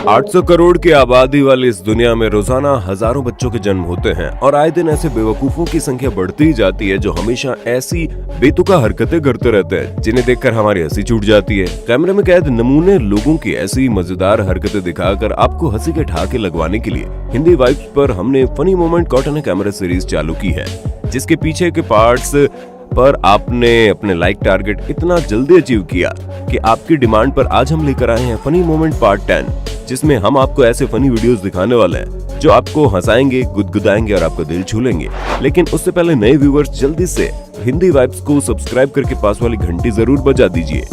$800 करोड़ की आबादी वाली इस दुनिया में रोजाना हजारों बच्चों के जन्म होते हैं और आए दिन ऐसे बेवकूफों की संख्या बढ़ती ही जाती है जो हमेशा ऐसी बेतुका हरकतें करते रहते हैं जिन्हें देखकर हमारी हंसी छूट जाती है। कैमरे में कैद नमूने लोगों की ऐसी मजेदार हरकतें दिखाकर आपको हंसी के ठहाके लगवाने के लिए हिंदी वाइब्स पर हमने funny moment caught on camera series चालू की है, जिसके पीछे के पार्ट्स पर आपने अपने लाइक टारगेट इतना जल्दी अचीव किया कि आपकी डिमांड पर आज हम लेकर आए हैं फनी मोमेंट पार्ट 10, जिसमें हम आपको ऐसे फनी वीडियोस दिखाने वाले हैं जो आपको हंसाएंगे, गुदगुदाएंगे और आपका दिल छू लेंगे। लेकिन उससे पहले नए व्यूवर्स जल्दी से हिंदी वाइब्स को सब्सक्राइब करके पास वाली घंटी जरूर बजा दीजिए।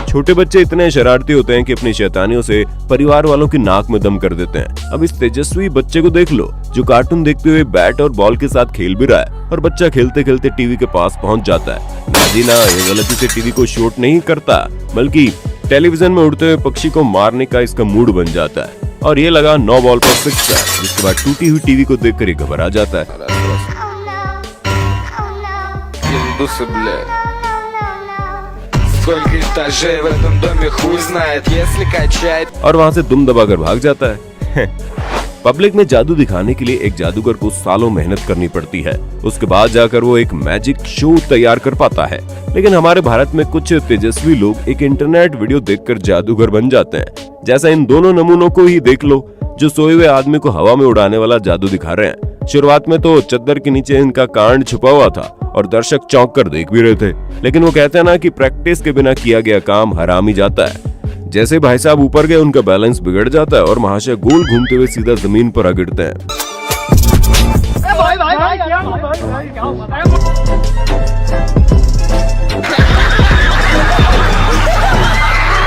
छोटे बच्चे इतने शरारती होते हैं कि अपनी शैतानियों से परिवार वालों की नाक में दम कर देते हैं। अब इस तेजस्वी बच्चे को देख लो जो कार्टून देखते हुए बैट और बॉल के साथ खेल भी रहा है और बच्चा खेलते खेलते टीवी के पास पहुंच जाता है। ना जी ना, ये गलती से टीवी को शॉट नहीं करता बल्कि टेलीविजन में उड़ते हुए पक्षी को मारने का इसका मूड बन जाता है और ये लगा 9 बॉल पर 6 का, जिसके बाद टूटी हुई टीवी को देखकर ये घबरा जाता है। और वहाँ से दुम दबाकर भाग जाता है। पब्लिक में जादू दिखाने के लिए एक जादूगर को सालों मेहनत करनी पड़ती है, उसके बाद जाकर वो एक मैजिक शो तैयार कर पाता है। लेकिन हमारे भारत में कुछ तेजस्वी लोग एक इंटरनेट वीडियो देखकर जादूगर बन जाते हैं। जैसा इन दोनों नमूनों को ही देख लो जो सोए हुए आदमी को हवा में उड़ाने वाला जादू दिखा रहे हैं। शुरुआत में तो चद्दर के नीचे इनका कांड छुपा हुआ था और दर्शक चौंक कर देख भी रहे थे, लेकिन वो कहते हैं ना कि प्रैक्टिस के बिना किया गया काम हराम ही जाता है। जैसे भाई साहब ऊपर गए उनका बैलेंस बिगड़ जाता है और महाशय गोल घूमते हुए सीधा जमीन पर आ गिरते हैं।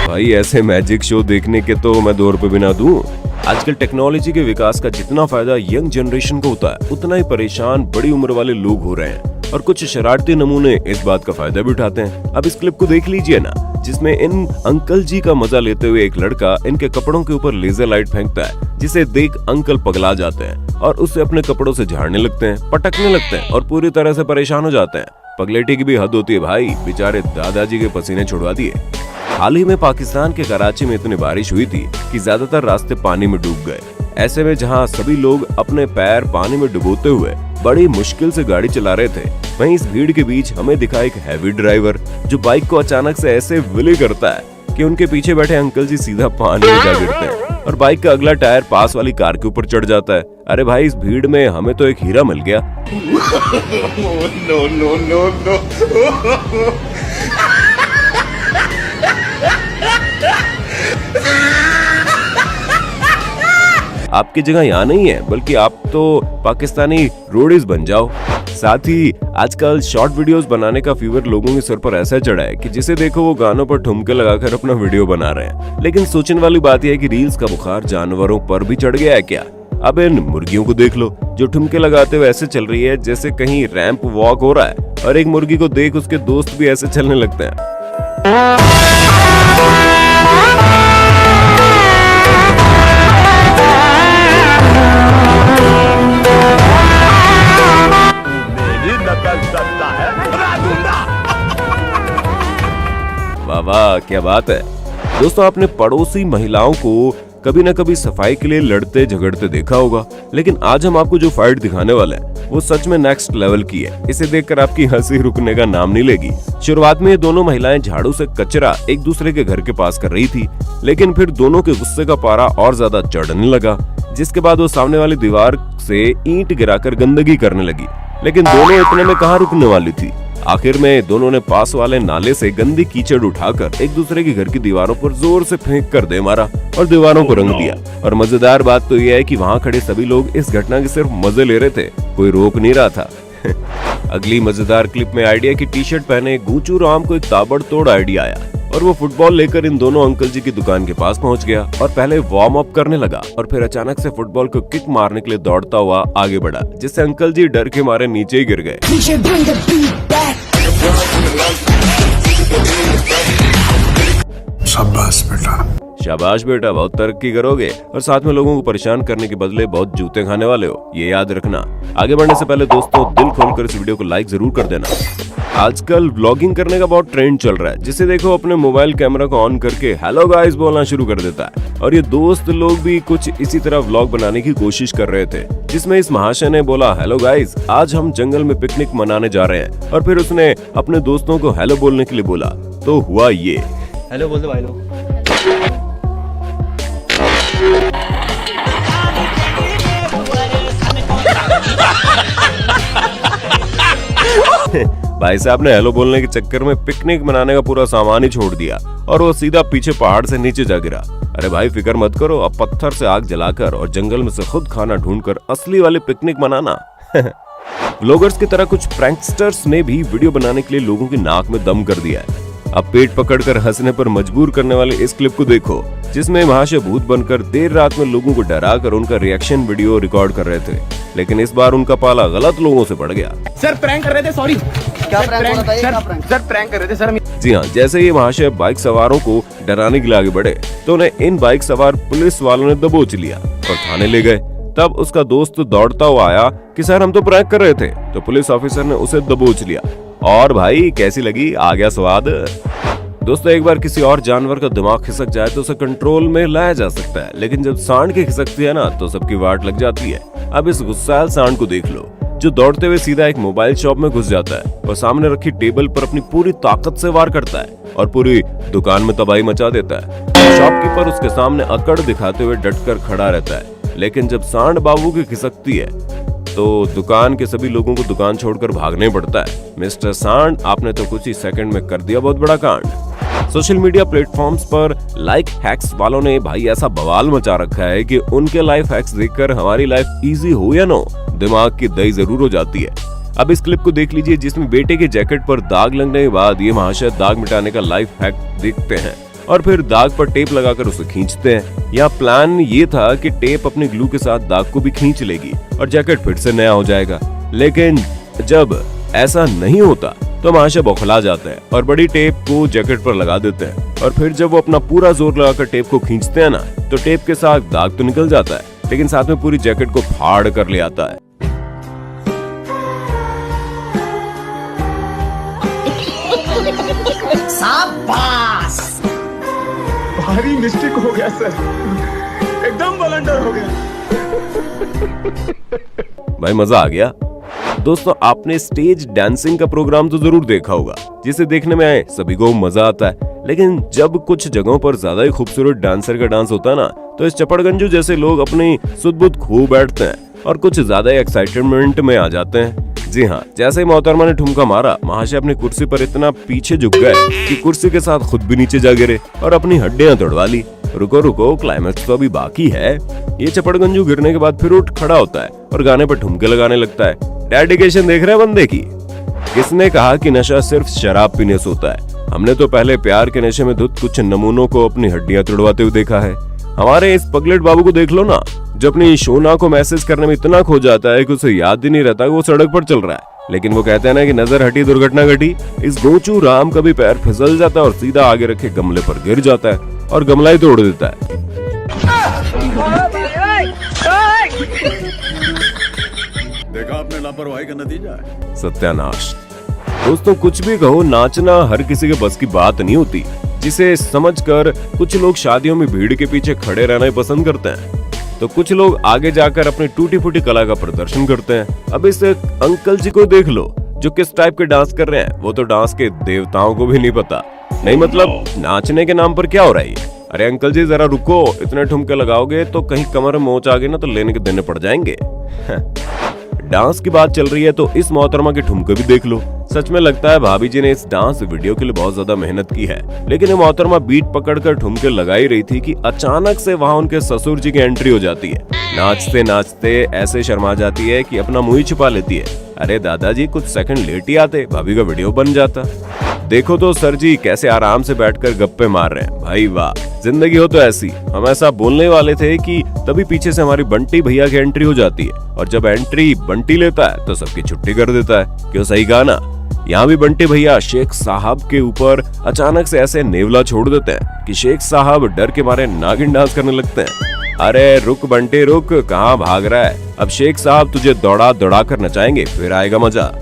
भाई ऐसे मैजिक शो देखने के तो मैं 2 रुपए भी ना दूं। आजकल टेक्नोलॉजी के विकास का जितना फायदा यंग जनरेशन को होता है उतना ही परेशान बड़ी उम्र वाले लोग हो रहे हैं और कुछ शरारती नमूने इस बात का फायदा भी उठाते हैं। अब इस क्लिप को देख लीजिए ना, जिसमें इन अंकल जी का मजा लेते हुए एक लड़का इनके कपड़ों के ऊपर लेजर लाइट फेंकता है, जिसे देख अंकल पगला जाते हैं और उसे अपने कपड़ों से झाड़ने लगते हैं, पटकने लगते हैं और पूरी तरह से परेशान हो जाते हैं। पगलेटी की भी हद होती है भाई, बेचारे दादाजी के पसीने छुड़वा दिए। हाल ही में पाकिस्तान के कराची में इतनी बारिश हुई थी कि ज्यादातर रास्ते पानी में डूब गए। ऐसे में जहां सभी लोग अपने पैर पानी में डुबोते हुए बड़ी मुश्किल से गाड़ी चला रहे थे, वहीं इस भीड़ के बीच हमें दिखा एक हैवी ड्राइवर जो बाइक को अचानक से ऐसे विले करता है कि उनके पीछे बैठे अंकल जी सीधा पानी में जा गिरते हैं और बाइक का अगला टायर पास वाली कार के ऊपर चढ़ जाता है। अरे भाई, इस भीड़ में हमें तो एक हीरा मिल गया। आपकी जगह यहाँ नहीं है, बल्कि आप तो पाकिस्तानी रोडीज बन जाओ। साथ ही आजकल शॉर्ट वीडियोस बनाने का फीवर लोगों के सर पर ऐसा चढ़ा है कि जिसे देखो वो गानों पर ठुमके लगाकर अपना वीडियो बना रहे हैं। लेकिन सोचने वाली बात यह है कि रील्स का बुखार जानवरों पर भी चढ़ गया है क्या? अब इन मुर्गियों को देख लो जो ठुमके लगाते हुए ऐसे चल रही है जैसे कहीं रैंप वॉक हो रहा है, और एक मुर्गी को देख उसके दोस्त भी ऐसे चलने लगते हैं। वाह, क्या बात है। दोस्तों, आपने पड़ोसी महिलाओं को कभी न कभी सफाई के लिए लड़ते झगड़ते देखा होगा, लेकिन आज हम आपको जो फाइट दिखाने वाले हैं वो सच में नेक्स्ट लेवल की है। इसे देखकर आपकी हंसी रुकने का नाम नहीं लेगी। शुरुआत में ये दोनों महिलाएं झाड़ू से कचरा एक दूसरे के घर के पास कर रही थी, लेकिन फिर दोनों के गुस्से का पारा और ज्यादा चढ़ने लगा, जिसके बाद वो सामने वाली दीवार से ईंट गिराकर गंदगी करने लगी। लेकिन दोनों इतने में कहाँ रुकने वाली थी। आखिर में दोनों ने पास वाले नाले से गंदी कीचड़ उठाकर एक दूसरे के घर की दीवारों पर जोर से फेंक कर दे मारा और दीवारों को रंग दिया। और मजेदार बात तो यह है कि वहाँ खड़े सभी लोग इस घटना के सिर्फ मजे ले रहे थे, कोई रोक नहीं रहा था। अगली मजेदार क्लिप में आइडिया की टी-शर्ट पहने गूंचू राम को एक ताबड़तोड़ आइडिया आया और वो फुटबॉल लेकर इन दोनों अंकल जी की दुकान के पास पहुंच गया और पहले वार्म अप करने लगा और फिर अचानक से फुटबॉल को किक मारने के लिए दौड़ता हुआ आगे बढ़ा, जिससे अंकल जी डर के मारे नीचे ही गिर गए। शाबाश बेटा, शाबाश बेटा, बहुत तरक्की करोगे और साथ में लोगों को परेशान करने के बदले बहुत जूते खाने वाले हो, ये याद रखना। आगे बढ़ने से पहले दोस्तों, दिल खोलकर इस वीडियो को लाइक जरूर कर देना। आजकल व्लॉगिंग करने का बहुत ट्रेंड चल रहा है, जिसे देखो अपने मोबाइल कैमरा को ऑन करके हेलो गाइस बोलना शुरू कर देता है। और ये दोस्त लोग भी कुछ इसी तरह व्लॉग बनाने की कोशिश कर रहे थे, जिसमें इस महाशय ने बोला हेलो गाइस, आज हम जंगल में पिकनिक मनाने जा रहे हैं। और फिर उसने अपने दोस्तों को हेलो बोलने के लिए बोला, तो हुआ ये। हेलो बोल दो भाई लोग। भाई साहब ने हेलो बोलने के चक्कर में पिकनिक मनाने का पूरा सामान ही छोड़ दिया और वो सीधा पीछे पहाड़ से नीचे जा गिरा। अरे भाई फिक्र मत करो, अब पत्थर से आग जलाकर और जंगल में से खुद खाना ढूंढकर असली वाली पिकनिक मनाना। व्लॉगर्स की तरह कुछ प्रैंकस्टर्स ने भी वीडियो बनाने के लिए लोगों की नाक में दम कर दिया है। अब पेट पकड़कर हंसने पर मजबूर करने वाले इस क्लिप को देखो, जिसमें महाशय भूत बनकर देर रात में लोगों को डराकर उनका रिएक्शन वीडियो रिकॉर्ड कर रहे थे। लेकिन इस बार उनका पाला गलत लोगों से पड़ गया। सर प्रैंक कर रहे थे, सॉरी। क्या प्रैंक सर प्रैंक कर रहे थे सर। जी हाँ, जैसे ये महाशय बाइक सवारों को डराने के लिए आगे बढ़े तो उन्हें इन बाइक सवार पुलिस वालों ने दबोच लिया और थाने ले गए। तब उसका दोस्त दौड़ता हुआ आया कि सर हम तो प्रैंक कर रहे थे। तो पुलिस ऑफिसर ने उसे दबोच लिया। और भाई कैसी लगी, आ गया स्वाद। दोस्तों एक बार किसी और जानवर का दिमाग खिसक जाए तो उसे कंट्रोल में लाया जा सकता है, लेकिन जब सांड की खिसकती है ना तो सबकी वाट लग जाती है। अब इस गुस्सैल सांड को देख लो, जो दौड़ते हुए सीधा एक मोबाइल शॉप में घुस जाता है और सामने रखी टेबल पर अपनी पूरी ताकत से वार करता है और पूरी दुकान में तबाही मचा देता है। शॉपकीपर उसके सामने अकड़ दिखाते हुए डटकर खड़ा रहता है। लेकिन जब सांड बाबू की खिसकती है तो दुकान के सभी लोगों को दुकान छोड़कर भागने पड़ता है। मिस्टर सांड, आपने तो कुछ ही सेकंड में कर दिया बहुत बड़ा कांड। सोशल मीडिया प्लेटफॉर्म्स पर लाइफ हैक्स वालों ने भाई ऐसा बवाल मचा रखा है कि उनके लाइफ हैक्स देखकर हमारी लाइफ इजी हो या नो, दिमाग की दही जरूर हो जाती है। अब इस क्लिप को देख लीजिए, जिसमें बेटे के जैकेट पर दाग लगने के बाद ये महाशय दाग मिटाने का लाइफ हैक देखते हैं और फिर दाग पर टेप लगाकर उसे खींचते हैं। यहाँ प्लान ये था कि टेप अपनी ग्लू के साथ दाग को भी खींच लेगी और जैकेट फिर से नया हो जाएगा। लेकिन जब ऐसा नहीं होता तो महाशय बौखला जाते हैं और बड़ी टेप को जैकेट पर लगा देते हैं। और फिर जब वो अपना पूरा जोर लगाकर टेप को खींचते हैं ना, तो टेप के साथ दाग तो निकल जाता है, लेकिन साथ में पूरी जैकेट को फाड़ कर ले आता है। शाबाश, भारी मिस्टेक हो गया सर, एकदम ब्लंडर हो गया। भाई मजा आ गया। दोस्तों आपने स्टेज डांसिंग का प्रोग्राम तो जरूर देखा होगा, जिसे देखने में सभी को मजा आता है। लेकिन जब कुछ जगहों पर ज्यादा ही खूबसूरत डांसर का डांस होता है ना, तो इस चपड़गंजू जैसे लोग अपनी सुध-बुध खो बैठते हैं और कुछ ज्यादा एक्साइटमेंट में आ जाते हैं। जी हाँ, जैसे ही मोहतरमा ने ठुमका मारा, महाशय अपनी कुर्सी पर इतना पीछे झुक गए कि कुर्सी के साथ खुद भी नीचे जा गिरे और अपनी हड्डियां तोड़वा ली। रुको रुको, क्लाइमैक्स तो अभी बाकी है। ये चपड़गंजू गिरने के बाद फिर उठ खड़ा होता है और गाने पर ठुमके लगाने लगता है। डेडिकेशन देख रहे हैं बंदे की। किसने कहा कि नशा सिर्फ शराब पीने से होता है? हमने तो पहले प्यार के नशे में धुत कुछ नमूनों को अपनी हड्डियां तोड़वाते हुए देखा है। हमारे इस पगलेट बाबू को देख लो ना, जो अपनी शोना को मैसेज करने में इतना खो जाता है कि उसे याद ही नहीं रहता कि वो सड़क पर चल रहा है। लेकिन वो कहते हैं ना कि नजर हटी दुर्घटना घटी। इस गोचू राम का भी पैर फिसल जाता है और सीधा आगे रखे गमले पर गिर जाता है और गमला ही तोड़ देता है। देखा आपने लापरवाही का नतीजा है। सत्यानाश। दोस्तों कुछ भी कहो, नाचना हर किसी के बस की बात नहीं होती, जिसे समझकर कुछ लोग शादियों में भीड़ के पीछे खड़े रहना ही पसंद करते हैं, तो कुछ लोग आगे जाकर अपनी टूटी फूटी कला का प्रदर्शन करते हैं। अब इस अंकल जी को देख लो, जो किस टाइप के डांस कर रहे हैं। वो तो डांस के देवताओं को भी नहीं पता। नहीं मतलब नाचने के नाम पर क्या हो रहा है? अरे अंकल जी जरा रुको, इतने ठुमके लगाओगे तो कहीं कमर में मोच आ गई ना तो लेने के देने पड़ जाएंगे। डांस की बात चल रही है तो इस मोहतरमा के ठुमके भी देख लो। सच में लगता है भाभी जी ने इस डांस वीडियो के लिए बहुत ज्यादा मेहनत की है। लेकिन ये मोहतरमा बीट पकड़कर ठुमके लगा ही रही थी कि अचानक से वहाँ उनके ससुर जी की एंट्री हो जाती है। नाचते नाचते ऐसे शर्मा जाती है कि अपना मुंह ही छुपा लेती है। अरे दादाजी कुछ सेकंड लेट ही आते, भाभी का वीडियो बन जाता। देखो तो सर जी कैसे आराम से बैठकर गप्पे मार रहे हैं। भाई वाह, जिंदगी हो तो ऐसी। हम ऐसा बोलने वाले थे कि तभी पीछे से हमारी बंटी भैया की एंट्री हो जाती है और जब एंट्री बंटी लेता है तो सबकी छुट्टी कर देता है। क्यों, सही कहा ना? यहाँ भी बंटी भैया शेख साहब के ऊपर अचानक से ऐसे नेवला छोड़ देते हैं कि शेख साहब डर के मारे नागिन डांस करने लगते हैं। अरे रुक बंटी रुक, कहाँ भाग रहा है? अब शेख साहब तुझे दौड़ा दौड़ा कर नचाएंगे, फिर आएगा मजा।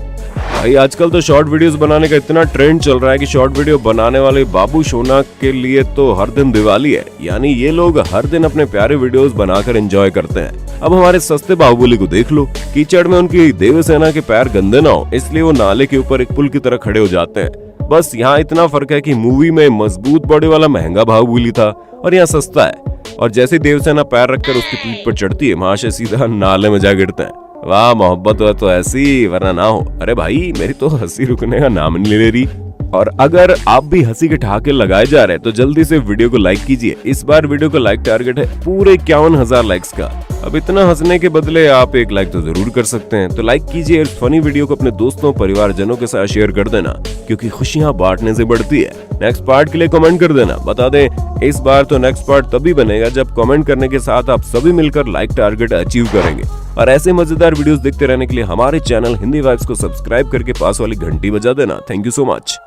भाई आजकल तो शॉर्ट वीडियोस बनाने का इतना ट्रेंड चल रहा है कि शॉर्ट वीडियो बनाने वाले बाबू सोना के लिए तो हर दिन दिवाली है। यानी ये लोग हर दिन अपने प्यारे वीडियोस बनाकर एंजॉय करते हैं। अब हमारे सस्ते बाहुबली को देख लो, कीचड़ में उनकी देवसेना के पैर गंदे ना हो इसलिए वो नाले के ऊपर एक पुल की तरह खड़े हो जाते हैं। बस यहाँ इतना फर्क है कि मूवी में मजबूत बॉडी वाला महंगा बाहुबली था और यहाँ सस्ता है। और जैसे देवसेना पैर रखकर उसकी पीठ पर चढ़ती है, महाशय सीधा नाले में जा गिरते हैं। वाह मोहब्बत हो तो ऐसी, वरना ना हो। अरे भाई मेरी तो हंसी रुकने का नाम नहीं ले रही। और अगर आप भी हंसी के ठहाके लगाए जा रहे हैं तो जल्दी से वीडियो को लाइक कीजिए। इस बार वीडियो को लाइक टारगेट है पूरे 51,000 लाइक्स का। अब इतना हंसने के बदले आप एक लाइक तो जरूर कर सकते हैं। तो लाइक कीजिए, इस फनी वीडियो को अपने दोस्तों परिवारजनों के साथ शेयर कर देना, क्योंकि खुशियां बांटने से बढ़ती है। नेक्स्ट पार्ट के लिए कमेंट कर देना। बता दें इस बार तो नेक्स्ट पार्ट तभी बनेगा जब कमेंट करने के साथ आप सभी मिलकर लाइक टारगेट अचीव करेंगे। और ऐसे मजेदार वीडियोस देखते रहने के लिए हमारे चैनल हिंदी वाइब्स को सब्सक्राइब करके पास वाली घंटी बजा देना। Thank you so much.